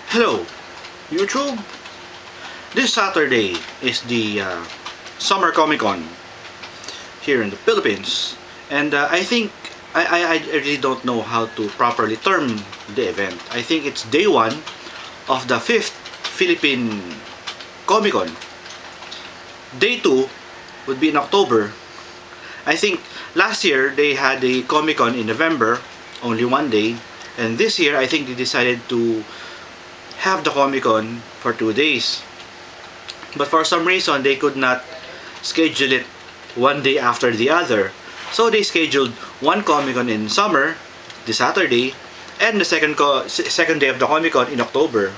Hello, YouTube. This Saturday is the Summer Comic Con here in the Philippines, and I think I really don't know how to properly term the event. I think it's day one of the 5th Philippine Comic Con. Day 2 would be in October. I think last year they had a Comic Con in November, only one day, and this year I think they decided to have the Comic Con for 2 days. But for some reason they could not schedule it one day after the other. So they scheduled one Comic Con in summer, this Saturday, and the second day of the Comic Con in October.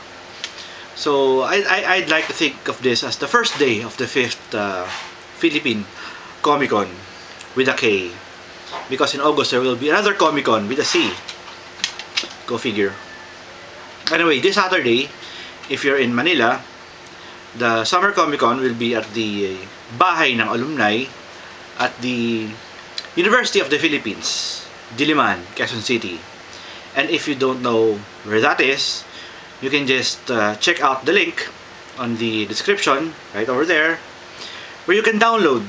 So I'd like to think of this as the first day of the 5th Philippine Comic Con with a K. Because in August there will be another Comic Con with a C. Go figure. Anyway, this Saturday, if you're in Manila, the Summer Comic Con will be at the Bahay ng Alumni at the University of the Philippines, Diliman, Quezon City. And if you don't know where that is, you can just check out the link on the description right over there, where you can download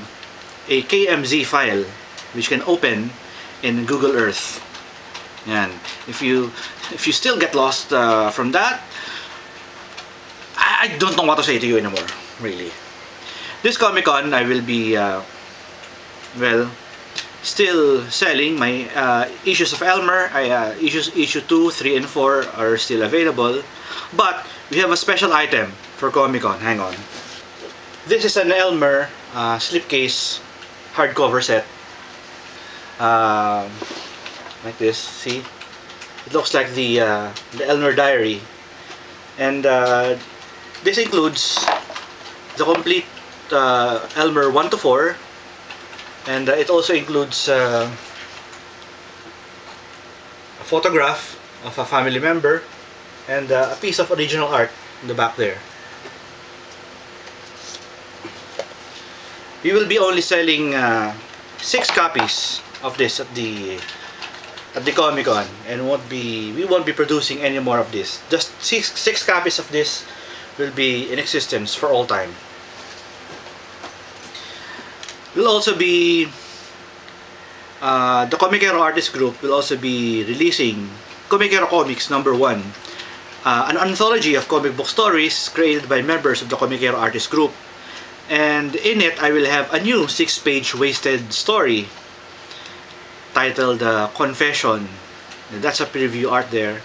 a KMZ file which you can open in Google Earth. And if you still get lost from that, I don't know what to say to you anymore, really. This Comic Con I will be still selling my issues of Elmer. Issue 2, 3, and 4 are still available, but we have a special item for Comic Con. Hang on. This is an Elmer slipcase hardcover set. Like this, see? It looks like the Elmer Diary. And this includes the complete Elmer 1 to 4. And it also includes a photograph of a family member and a piece of original art in the back there. We will be only selling 6 copies of this at the Comic Con, and we won't be producing any more of this. Just six copies of this will be in existence for all time. Will also be the Comicero Artist Group will also be releasing Comicero Comics #1, an anthology of comic book stories created by members of the Comicero Artist Group. And in it, I will have a new 6-page wasted story titled Confession. That's a preview art there.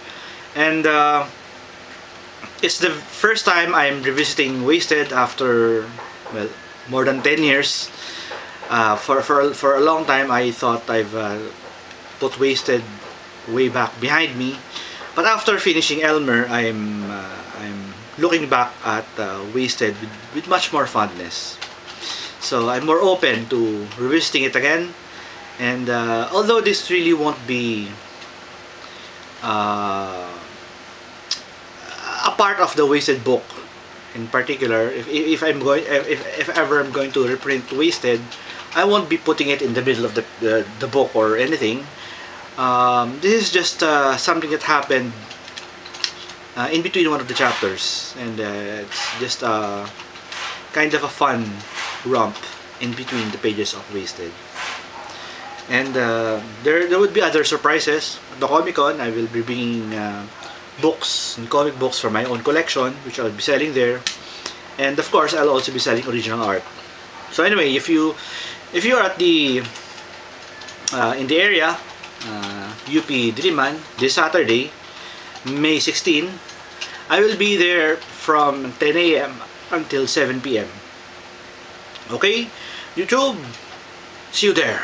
And it's the first time I'm revisiting Wasted after, well, more than 10 years. For a long time I thought I've put Wasted way back behind me, but after finishing Elmer, I'm looking back at Wasted with much more fondness. So I'm more open to revisiting it again. And although this really won't be a part of the Wasted book in particular, if ever I'm going to reprint Wasted, I won't be putting it in the middle of the book or anything. This is just something that happened in between one of the chapters, and it's just kind of a fun romp in between the pages of Wasted. And there would be other surprises. At the Comic Con, I will be bringing books and comic books from my own collection, which I'll be selling there. And of course, I'll also be selling original art. So anyway, if you're at the in the area, UP Diliman, this Saturday, May 16, I will be there from 10 AM until 7 PM. Okay, YouTube, see you there.